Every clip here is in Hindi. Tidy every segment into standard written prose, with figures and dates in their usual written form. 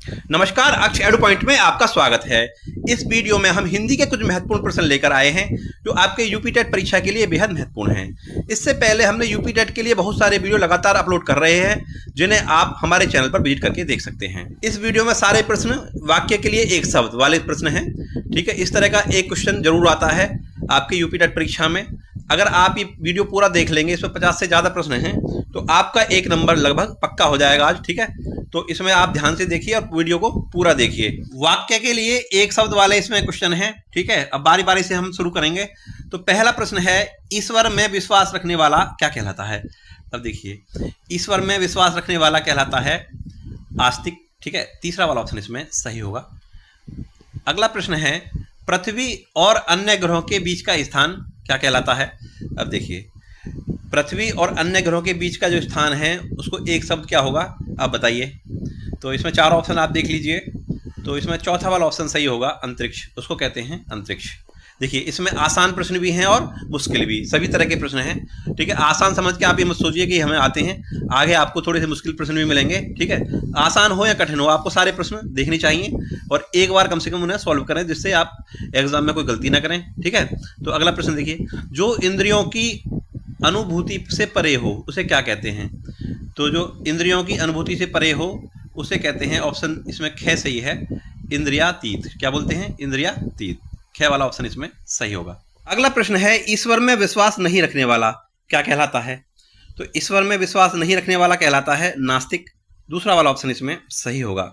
नमस्कार, अक्ष एडु पॉइंट में आपका स्वागत है। इस वीडियो में हम हिंदी के कुछ महत्वपूर्ण प्रश्न लेकर आए हैं जो आपके यूपी टेट परीक्षा के लिए बेहद महत्वपूर्ण हैं। इससे पहले हमने यूपी टेट के लिए बहुत सारे वीडियो लगातार अपलोड कर रहे हैं जिन्हें आप हमारे चैनल पर विजिट करके देख सकते हैं। इस वीडियो में सारे प्रश्न वाक्य के लिए एक शब्द वाले प्रश्न हैं। ठीक है, इस तरह का एक क्वेश्चन जरूर आता है आपके यूपी टेट परीक्षा में। अगर आप ये वीडियो पूरा देख लेंगे, इसमें 50 से ज़्यादा प्रश्न हैं, तो आपका 1 नंबर लगभग पक्का हो जाएगा आज। ठीक है, तो इसमें आप ध्यान से देखिए और वीडियो को पूरा देखिए। वाक्य के लिए एक शब्द वाले इसमें क्वेश्चन है। ठीक है, अब बारी बारी से हम शुरू करेंगे। तो पहला प्रश्न है, ईश्वर में विश्वास रखने वाला क्या कहलाता है? अब देखिए, ईश्वर में विश्वास रखने वाला कहलाता है आस्तिक। ठीक है, तीसरा वाला ऑप्शन इसमें सही होगा। अगला प्रश्न है, पृथ्वी और अन्य ग्रहों के बीच का स्थान क्या कहलाता है? अब देखिए, पृथ्वी और अन्य ग्रहों के बीच का जो स्थान है उसको एक शब्द क्या होगा, आप बताइए। तो इसमें 4 ऑप्शन आप देख लीजिए। तो इसमें चौथा वाला ऑप्शन सही होगा, अंतरिक्ष। उसको कहते हैं अंतरिक्ष। देखिए, इसमें आसान प्रश्न भी हैं और मुश्किल भी, सभी तरह के प्रश्न हैं। ठीक है, आसान समझ के आप ये मत सोचिए कि हमें आते हैं, आगे आपको थोड़े से मुश्किल प्रश्न भी मिलेंगे। ठीक है, आसान हो या कठिन हो, आपको सारे प्रश्न देखने चाहिए और एक बार कम से कम उन्हें सॉल्व करें जिससे आप एग्जाम में कोई गलती ना करें। ठीक है, तो अगला प्रश्न देखिए, जो इंद्रियों की अनुभूति से परे हो उसे क्या कहते हैं? तो जो इंद्रियों की अनुभूति से परे हो उसे कहते हैं, ऑप्शन इसमें ख सही है, इंद्रियातीत। क्या बोलते हैं? इंद्रियातीत। ख वाला ऑप्शन इसमें सही होगा। अगला प्रश्न है, ईश्वर में विश्वास नहीं रखने वाला क्या कहलाता है? तो ईश्वर में विश्वास नहीं रखने वाला कहलाता है नास्तिक। दूसरा वाला ऑप्शन इसमें सही होगा।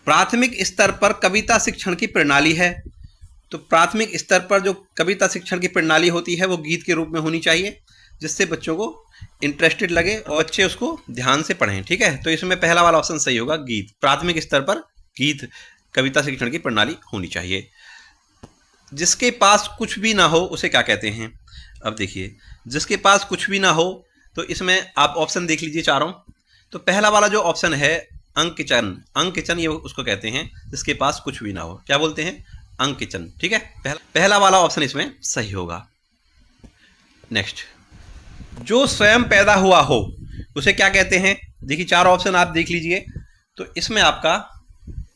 प्राथमिक स्तर पर कविता शिक्षण की प्रणाली है। तो प्राथमिक स्तर पर जो कविता शिक्षण की प्रणाली होती है वो गीत के रूप में होनी चाहिए, जिससे बच्चों को इंटरेस्टेड लगे और बच्चे उसको ध्यान से पढ़ें। ठीक है, तो इसमें पहला वाला ऑप्शन सही होगा, गीत। प्राथमिक स्तर पर गीत कविता शिक्षण की प्रणाली होनी चाहिए। जिसके पास कुछ भी ना हो उसे क्या कहते हैं? अब देखिए, जिसके पास कुछ भी ना हो, तो इसमें आप ऑप्शन देख लीजिए चारों। तो पहला वाला जो ऑप्शन है अंकिचन, अंकिचन ये उसको कहते हैं जिसके पास कुछ भी ना हो। क्या बोलते हैं? अंकिचन। ठीक है, पहला वाला ऑप्शन इसमें सही होगा। नेक्स्ट, जो स्वयं पैदा हुआ हो उसे क्या कहते हैं? देखिए, 4 ऑप्शन आप देख लीजिए। तो इसमें आपका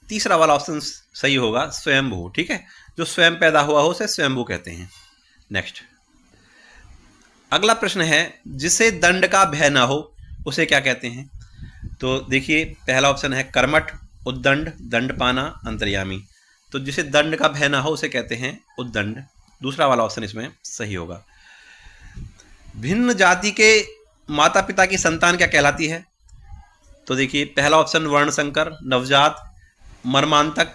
तीसरा वाला ऑप्शन सही होगा, स्वयंभू। ठीक है, जो स्वयं पैदा हुआ हो उसे स्वयंभू कहते हैं। नेक्स्ट, अगला प्रश्न है, जिसे दंड का भय ना हो उसे क्या कहते हैं? तो देखिए, पहला ऑप्शन है कर्मठ, उद्दंड, दंड पाना, अंतर्यामी। तो जिसे दंड का भय ना हो उसे कहते हैं उद्दंड। दूसरा वाला ऑप्शन इसमें सही होगा। भिन्न जाति के माता पिता की संतान क्या कहलाती है? तो देखिए, पहला ऑप्शन वर्णशंकर, नवजात, मर्मांतक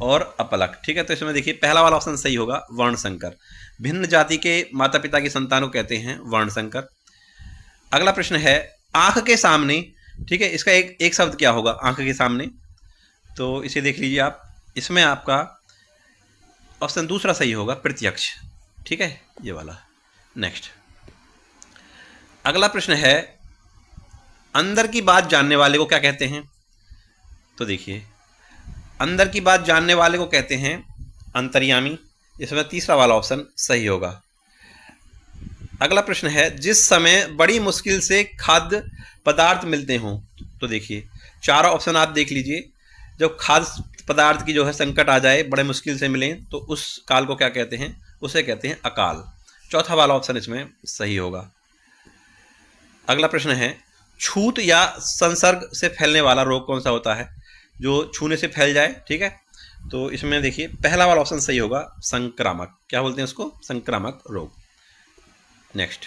और अपलक। ठीक है, तो इसमें देखिए पहला वाला ऑप्शन सही होगा, वर्णशंकर। भिन्न जाति के माता पिता की संतान को कहते हैं वर्णशंकर। अगला प्रश्न है, आंख के सामने। ठीक है, इसका एक शब्द क्या होगा आंख के सामने? तो इसे देख लीजिए आप। इसमें आपका ऑप्शन दूसरा सही होगा, प्रत्यक्ष। ठीक है, ये वाला। नेक्स्ट, अगला प्रश्न है, अंदर की बात जानने वाले को क्या कहते हैं? तो देखिए, अंदर की बात जानने वाले को कहते हैं अंतर्यामी। इसमें तीसरा वाला ऑप्शन सही होगा। अगला प्रश्न है, जिस समय बड़ी मुश्किल से खाद्य पदार्थ मिलते हों। तो देखिए, 4 ऑप्शन आप देख लीजिए। जब खाद्य पदार्थ की जो है संकट आ जाए, बड़े मुश्किल से मिलें, तो उस काल को क्या कहते हैं? उसे कहते हैं अकाल। चौथा वाला ऑप्शन इसमें सही होगा। अगला प्रश्न है, छूत या संसर्ग से फैलने वाला रोग कौन सा होता है? जो छूने से फैल जाए। ठीक है, तो इसमें देखिए पहला वाला ऑप्शन सही होगा, संक्रामक। क्या बोलते हैं उसको? संक्रामक रोग। नेक्स्ट,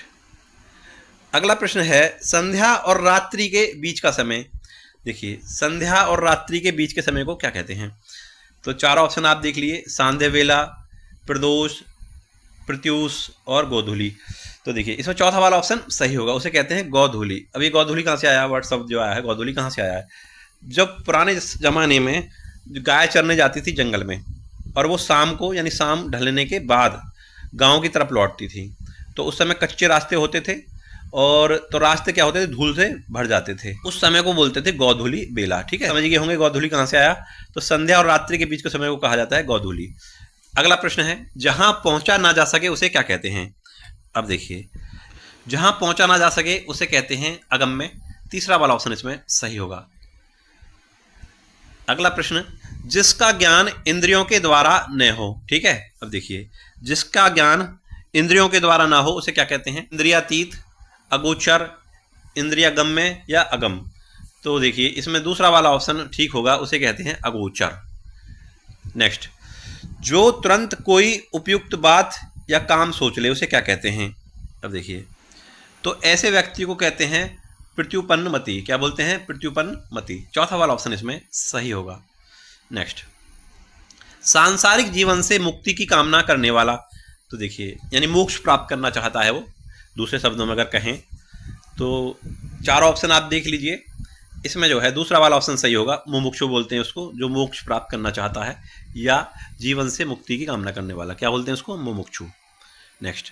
अगला प्रश्न है, संध्या और रात्रि के बीच का समय। देखिए, संध्या और रात्रि के बीच के समय को क्या कहते हैं? तो 4 ऑप्शन आप देख लिए, सांध्य वेला, प्रदोष, प्रत्यूष और गोधूली। तो देखिए, इसमें चौथा वाला ऑप्शन सही होगा, उसे कहते हैं गोधूली। अब ये गोधूली कहाँ से आया? वर्ड शब्द जो आया है गोधूली कहाँ से आया है? जब पुराने ज़माने में गाय चरने जाती थी जंगल में, और वो शाम को यानी शाम ढलने के बाद गांव की तरफ लौटती थी, तो उस समय कच्चे रास्ते होते थे और तो रास्ते क्या होते थे? धूल से भर जाते थे। उस समय को बोलते थे गोधूली बेला। ठीक है, समझ गए होंगे गोधूली कहाँ से आया। तो संध्या और रात्रि के बीच के समय को कहा जाता है गोधूली। अगला प्रश्न है, जहाँ पहुँचा ना जा सके उसे क्या कहते हैं? अब देखिए, जहाँ पहुँचा ना जा सके उसे कहते हैं अगम्य। तीसरा वाला ऑप्शन इसमें सही होगा। अगला प्रश्न, जिसका ज्ञान इंद्रियों के द्वारा न हो। ठीक है, अब देखिए, जिसका ज्ञान इंद्रियों के द्वारा ना हो उसे क्या कहते हैं? इंद्रियातीत, अगोचर, इंद्रियगम्य या अगम। तो देखिए इसमें दूसरा वाला ऑप्शन ठीक होगा, उसे कहते हैं अगोचर। नेक्स्ट, जो तुरंत कोई उपयुक्त बात या काम सोच ले उसे क्या कहते हैं? अब देखिए, तो ऐसे व्यक्ति को कहते हैं प्रत्युपन्न मति। क्या बोलते हैं? प्रत्युपन्न मति। चौथा वाला ऑप्शन इसमें सही होगा। नेक्स्ट, सांसारिक जीवन से मुक्ति की कामना करने वाला। तो देखिए, यानी मोक्ष प्राप्त करना चाहता है वो, दूसरे शब्दों में अगर कहें तो। चार ऑप्शन आप देख लीजिए, इसमें जो है दूसरा वाला ऑप्शन सही होगा। मुमुक्षु बोलते हैं उसको, जो मोक्ष प्राप्त करना चाहता है या जीवन से मुक्ति की कामना करने वाला। क्या बोलते हैं उसको? मुमुक्षु। नेक्स्ट,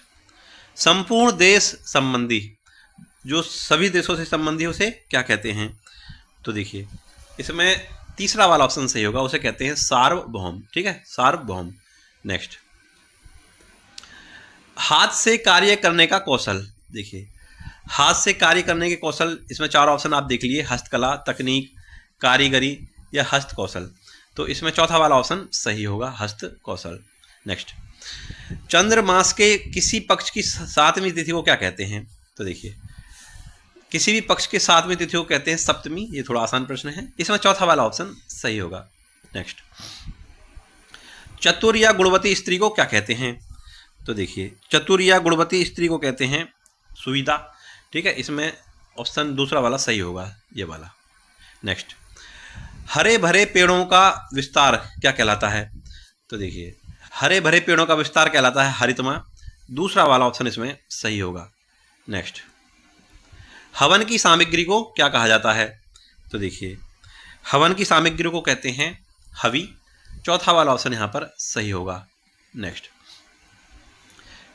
संपूर्ण देश संबंधी, जो सभी देशों से संबंधी उसे क्या कहते हैं? तो देखिए इसमें तीसरा वाला ऑप्शन सही होगा, उसे कहते हैं सार्वभौम। ठीक है, सार्वभौम। नेक्स्ट, हाथ से कार्य करने का कौशल। देखिए, हाथ से कार्य करने के कौशल, इसमें चार ऑप्शन आप देख लीजिए, हस्तकला, तकनीक, कारीगरी या हस्त कौशल। तो इसमें चौथा वाला ऑप्शन सही होगा, हस्त कौशल। नेक्स्ट, चंद्र मास के किसी पक्ष की 7वीं तिथि को क्या कहते हैं? तो देखिए, किसी भी पक्ष के 7वीं तिथि को कहते हैं सप्तमी। ये थोड़ा आसान प्रश्न है, इसमें चौथा वाला ऑप्शन सही होगा। नेक्स्ट, चतुर या गुणवती स्त्री को क्या कहते हैं? तो देखिए, चतुर या गुणवती स्त्री को कहते हैं सुविधा। ठीक है, इसमें ऑप्शन दूसरा वाला सही होगा, ये वाला। नेक्स्ट, हरे भरे पेड़ों का विस्तार क्या कहलाता है? तो देखिए, हरे भरे पेड़ों का विस्तार कहलाता है हरितमा। दूसरा वाला ऑप्शन इसमें सही होगा। नेक्स्ट, हवन की सामग्री को क्या कहा जाता है? तो देखिए, हवन की सामग्री को कहते हैं हवि। चौथा वाला ऑप्शन यहाँ पर सही होगा। नेक्स्ट,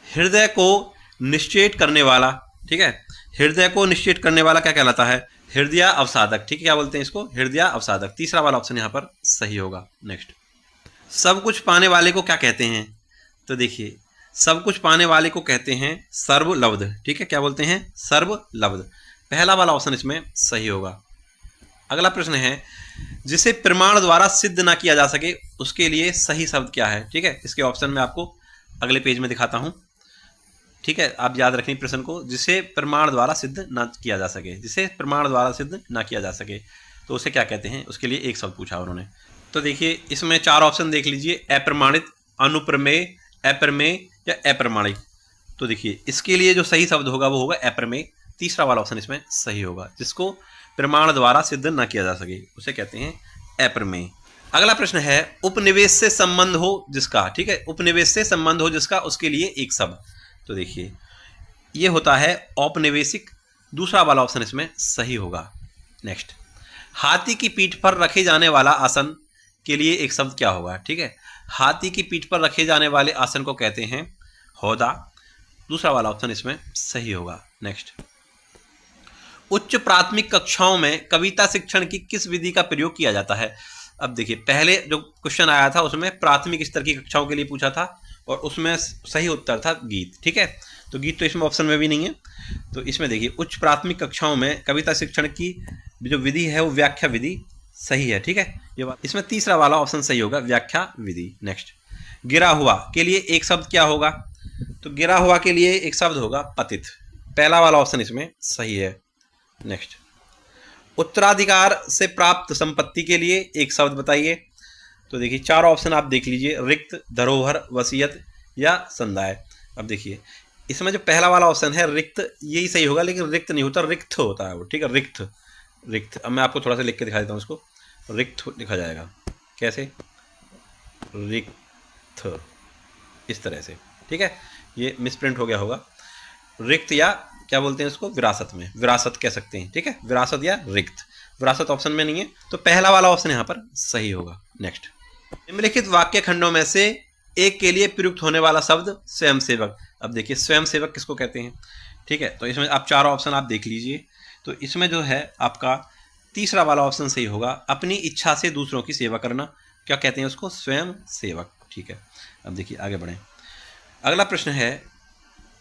हृदय को निश्चेत करने वाला। ठीक है, हृदय को निश्चेत करने वाला क्या कहलाता है? हृदय अवसादक। ठीक है, क्या बोलते हैं इसको? हृदय अवसादक। तीसरा वाला ऑप्शन यहाँ पर सही होगा। नेक्स्ट, सब कुछ पाने वाले को क्या कहते हैं? तो देखिए, सब कुछ पाने वाले को कहते हैं सर्वलब्ध। ठीक है, क्या बोलते हैं? सर्वलब्ध। पहला वाला ऑप्शन इसमें सही होगा। अगला प्रश्न है, जिसे प्रमाण द्वारा सिद्ध ना किया जा सके उसके लिए सही शब्द क्या है? ठीक है, इसके ऑप्शन में आपको अगले पेज में दिखाता हूं। ठीक है, आप याद रखें प्रश्न को, जिसे प्रमाण द्वारा सिद्ध ना किया जा सके। जिसे प्रमाण द्वारा सिद्ध ना किया जा सके तो उसे क्या कहते हैं? उसके लिए एक शब्द पूछा उन्होंने। तो देखिए, इसमें चार ऑप्शन देख लीजिए, अप्रमाणित, अनुप्रमेय, अप्रमेय या अप्रमाणिक। तो देखिए, इसके लिए जो सही शब्द होगा वो होगा अप्रमेय। तीसरा वाला ऑप्शन इसमें सही होगा, जिसको प्रमाण द्वारा सिद्ध न किया जा सके उसे कहते हैं अप्रमेय। अगला प्रश्न है, उपनिवेश से संबंध हो जिसका। ठीक है, उपनिवेश से संबंध हो जिसका, उसके लिए एक शब्द। तो देखिए, ये होता है औपनिवेशिक। दूसरा वाला ऑप्शन इसमें सही होगा। नेक्स्ट, हाथी की पीठ पर रखे जाने वाला आसन के लिए एक शब्द क्या होगा? ठीक है, हाथी की पीठ पर रखे जाने वाले आसन को कहते हैं हौदा। दूसरा वाला ऑप्शन इसमें सही होगा। नेक्स्ट, उच्च प्राथमिक कक्षाओं में कविता शिक्षण की किस विधि का प्रयोग किया जाता है? अब देखिए, पहले जो क्वेश्चन आया था उसमें प्राथमिक स्तर की कक्षाओं के लिए पूछा था और उसमें सही उत्तर था गीत। ठीक है, तो गीत तो इसमें ऑप्शन में भी नहीं है। तो इसमें देखिए, उच्च प्राथमिक कक्षाओं में कविता शिक्षण की जो विधि है वो व्याख्या विधि सही है। ठीक है, ये बात, इसमें तीसरा वाला ऑप्शन सही होगा, व्याख्या विधि। नेक्स्ट, गिरा हुआ के लिए एक शब्द क्या होगा? तो गिरा हुआ के लिए एक शब्द होगा पतित। पहला वाला ऑप्शन इसमें सही है। नेक्स्ट, उत्तराधिकार से प्राप्त संपत्ति के लिए एक शब्द बताइए। तो देखिए, चार ऑप्शन आप देख लीजिए, रिक्त, धरोहर, वसीयत या संदाय। अब देखिए, इसमें जो पहला वाला ऑप्शन है रिक्त, यही सही होगा, लेकिन रिक्त नहीं होता, रिक्त होता है वो। ठीक है, रिक्त, रिक्त। अब मैं आपको थोड़ा सा लिख के दिखा देता हूँ उसको। रिक्त लिखा जाएगा, कैसे? रिक्त, इस तरह से। ठीक है, ये मिसप्रिंट हो गया होगा। रिक्त, या क्या बोलते हैं इसको? विरासत में, विरासत कह सकते हैं। ठीक है, विरासत या रिक्त। विरासत ऑप्शन में नहीं है, तो पहला वाला ऑप्शन यहाँ पर सही होगा। नेक्स्ट, निम्नलिखित वाक्य खंडों में से एक के लिए प्रयुक्त होने वाला शब्द स्वयंसेवक। अब देखिए, स्वयंसेवक किसको कहते हैं? ठीक है, तो इसमें आप चारों ऑप्शन आप देख लीजिए। तो इसमें जो है आपका तीसरा वाला ऑप्शन सही होगा, अपनी इच्छा से दूसरों की सेवा करना। क्या कहते हैं उसको? स्वयं सेवक। ठीक है, अब देखिए आगे बढ़ें। अगला प्रश्न है,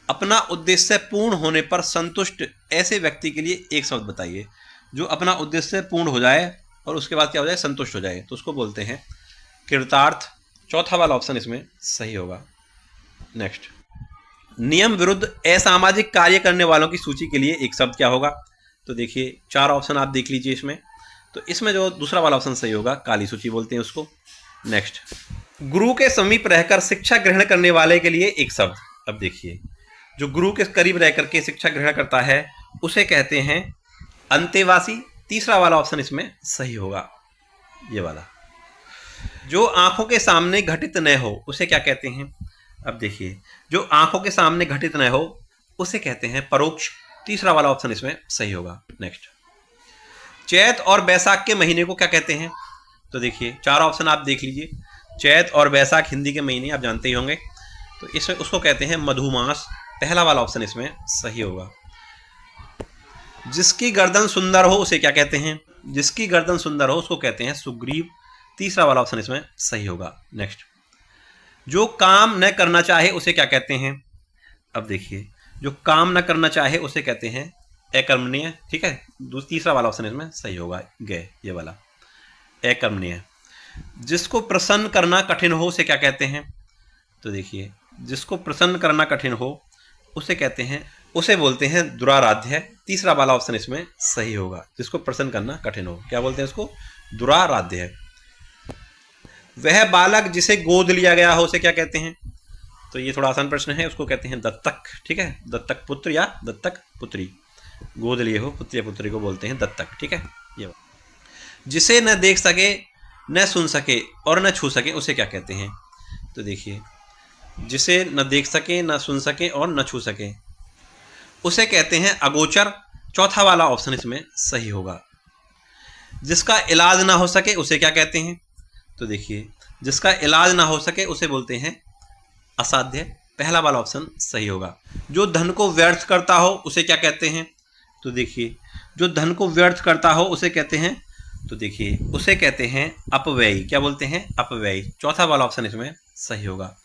अपना उद्देश्य पूर्ण होने पर संतुष्ट ऐसे व्यक्ति के लिए एक शब्द बताइए। जो अपना उद्देश्य पूर्ण हो जाए और उसके बाद क्या हो जाए, संतुष्ट हो जाए, तो उसको बोलते हैं कृतार्थ। चौथा वाला ऑप्शन इसमें सही होगा। नेक्स्ट, नियम विरुद्ध असामाजिक कार्य करने वालों की सूची के लिए एक शब्द क्या होगा? तो देखिए 4 ऑप्शन आप देख लीजिए इसमें, तो इसमें जो दूसरा वाला ऑप्शन सही होगा, काली सूची बोलते हैं उसको। नेक्स्ट, गुरु के समीप रहकर शिक्षा ग्रहण करने वाले के लिए एक शब्द। अब देखिए, जो गुरु के करीब रह करके शिक्षा ग्रहण करता है उसे कहते हैं अंतेवासी। तीसरा वाला ऑप्शन इसमें सही होगा, ये वाला। जो आंखों के सामने घटित न हो उसे क्या कहते हैं? अब देखिए, जो आंखों के सामने घटित न हो उसे कहते हैं परोक्ष। तीसरा वाला ऑप्शन इसमें सही होगा। नेक्स्ट, चैत और बैसाख के महीने को क्या कहते हैं? तो देखिए 4 ऑप्शन आप देख लीजिए। चैत और बैसाख हिंदी के महीने आप जानते ही होंगे, तो इसमें उसको कहते हैं मधुमास। पहला वाला ऑप्शन इसमें सही होगा। जिसकी गर्दन सुंदर हो उसे क्या कहते हैं? जिसकी गर्दन सुंदर हो उसको कहते हैं सुग्रीव। तीसरा वाला ऑप्शन इसमें सही होगा। नेक्स्ट, जो काम न करना चाहे उसे क्या कहते हैं? अब देखिए, जो काम न करना चाहे उसे कहते हैं अकर्मण्य। ठीक है, तीसरा वाला ऑप्शन इसमें सही होगा, गए, ये वाला, अकर्मण्य। जिसको प्रसन्न करना कठिन हो उसे क्या कहते हैं? तो देखिए, जिसको प्रसन्न करना कठिन हो उसे कहते हैं, उसे बोलते हैं दुराराध्य। तीसरा वाला ऑप्शन इसमें सही होगा, जिसको प्रसन्न करना कठिन हो, क्या बोलते हैं उसको? दुराराध्य। वह बालक जिसे गोद लिया गया हो उसे क्या कहते हैं? तो ये थोड़ा आसान प्रश्न है, उसको कहते हैं दत्तक। ठीक है, दत्तक पुत्र या दत्तक पुत्री, गोद लिए हो पुत्र या पुत्री को बोलते हैं दत्तक। ठीक है, ये। जिसे न देख सके, न सुन सके और न छू सके उसे क्या कहते हैं? तो देखिए, जिसे न देख सके, न सुन सके और न छू सके उसे कहते हैं अगोचर। चौथा वाला ऑप्शन इसमें सही होगा। जिसका इलाज ना हो सके उसे क्या कहते हैं? तो देखिए, जिसका इलाज ना हो सके उसे बोलते हैं असाध्य। पहला वाला ऑप्शन सही होगा। जो धन को व्यर्थ करता हो उसे क्या कहते हैं? तो देखिए, जो धन को व्यर्थ करता हो उसे कहते हैं, तो देखिए उसे कहते हैं अपव्ययी। क्या बोलते हैं? अपव्ययी। चौथा वाला ऑप्शन इसमें सही होगा।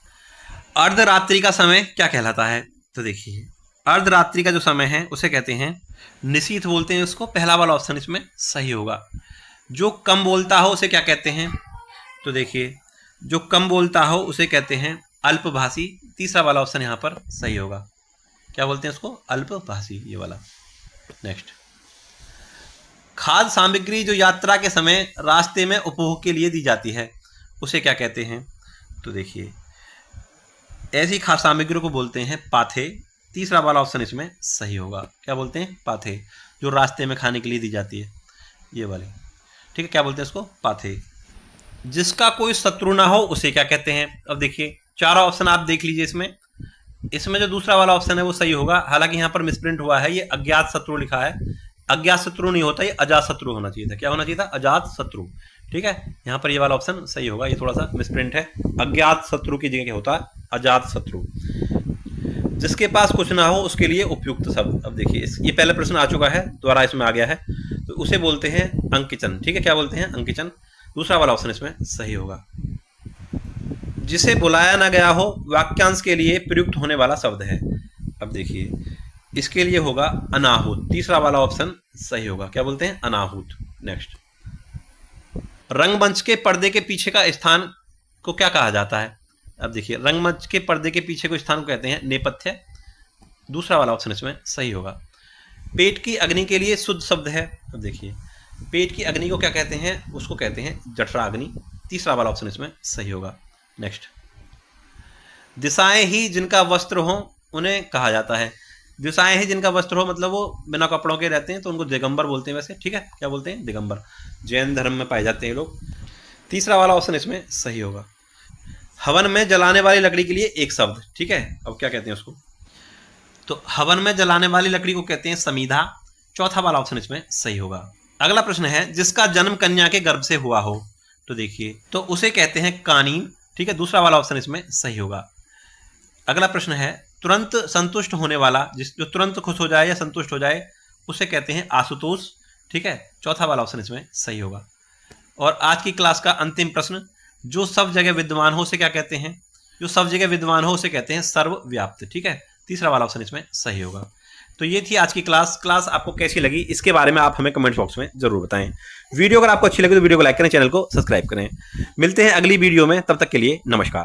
अर्धरात्रि का समय क्या कहलाता है? तो देखिए, अर्धरात्रि का जो समय है उसे कहते हैं निशीथ बोलते हैं उसको। पहला वाला ऑप्शन इसमें सही होगा। जो कम बोलता हो उसे क्या कहते हैं? तो देखिए, जो कम बोलता हो उसे कहते हैं अल्पभाषी। तीसरा वाला ऑप्शन यहाँ पर सही होगा, क्या बोलते हैं उसको? अल्पभाषी, ये वाला। नेक्स्ट, खाद्य सामग्री जो यात्रा के समय रास्ते में उपभोग के लिए दी जाती है उसे क्या कहते हैं? तो देखिए, ऐसी खाद्य सामग्री को बोलते हैं पाथे। तीसरा वाला ऑप्शन इसमें सही होगा, क्या बोलते हैं? पाथे, जो रास्ते में खाने के लिए दी जाती है, ये वाली। ठीक है, क्या बोलते हैं इसको? पाथे। जिसका कोई शत्रु ना हो उसे क्या कहते हैं? अब देखिए, 4 ऑप्शन आप देख लीजिए इसमें जो दूसरा वाला ऑप्शन है वो सही होगा। हालांकि यहाँ पर मिसप्रिंट हुआ है, ये अज्ञात शत्रु लिखा है। अज्ञात शत्रु नहीं होता, ये अजात शत्रु होना चाहिए था। क्या होना चाहिए था? अजात शत्रु। ठीक है, यहाँ पर ये वाला ऑप्शन सही होगा, ये थोड़ा सा मिसप्रिंट है। अज्ञात शत्रु की जगह क्या होता है? अजात शत्रु। जिसके पास कुछ ना हो उसके लिए उपयुक्त शब्द। अब देखिए, ये पहला प्रश्न आ चुका है, दोबारा इसमें आ गया है, तो उसे बोलते हैं अंकिचन। ठीक है, क्या बोलते हैं? अंकिचन। दूसरा वाला ऑप्शन इसमें सही होगा। जिसे बुलाया ना गया हो वाक्यांश के लिए प्रयुक्त होने वाला शब्द है। अब देखिए, इसके लिए होगा अनाहुत। तीसरा वाला ऑप्शन सही होगा, क्या बोलते हैं? अनाहुत। नेक्स्ट, रंगमंच के पर्दे के पीछे का स्थान को क्या कहा जाता है? अब देखिए, रंगमंच के पर्दे के पीछे को स्थान को कहते हैं नेपथ्य। दूसरा वाला ऑप्शन इसमें सही होगा। पेट की अग्नि के लिए शुद्ध शब्द है। अब देखिए, पेट की अग्नि को क्या कहते हैं? उसको कहते हैं जठराग्नि। तीसरा वाला ऑप्शन इसमें सही होगा। नेक्स्ट, दिशाएं ही जिनका वस्त्र हो उन्हें कहा जाता है। दिशाएं ही जिनका वस्त्र हो मतलब वो बिना कपड़ों के रहते हैं, तो उनको दिगंबर बोलते हैं वैसे। ठीक है, क्या बोलते हैं? दिगंबर। जैन धर्म में पाए जाते हैं लोग। तीसरा वाला ऑप्शन इसमें सही होगा। हवन में जलाने वाली लकड़ी के लिए एक शब्द। ठीक है, अब क्या कहते हैं उसको? तो हवन में जलाने वाली लकड़ी को कहते हैं समीधा। चौथा वाला ऑप्शन इसमें सही होगा। अगला प्रश्न है, जिसका जन्म कन्या के गर्भ से हुआ हो, तो देखिए, तो उसे कहते हैं कानीन। ठीक है, दूसरा वाला ऑप्शन इसमें सही होगा। अगला प्रश्न है, तुरंत संतुष्ट होने वाला, जो तुरंत खुश हो जाए या संतुष्ट हो जाए उसे कहते हैं आशुतोष। ठीक है, चौथा वाला ऑप्शन इसमें सही होगा। और आज की क्लास का अंतिम प्रश्न, जो सब जगह विद्यमान हो उसे क्या कहते हैं? जो सब जगह विद्यमान हो उसे कहते हैं सर्वव्याप्त। ठीक है, तीसरा वाला ऑप्शन इसमें सही होगा। तो ये थी आज की क्लास आपको कैसी लगी इसके बारे में आप हमें कमेंट बॉक्स में जरूर बताएं। वीडियो अगर आपको अच्छी लगी तो वीडियो को लाइक करें, चैनल को सब्सक्राइब करें। मिलते हैं अगली वीडियो में, तब तक के लिए नमस्कार।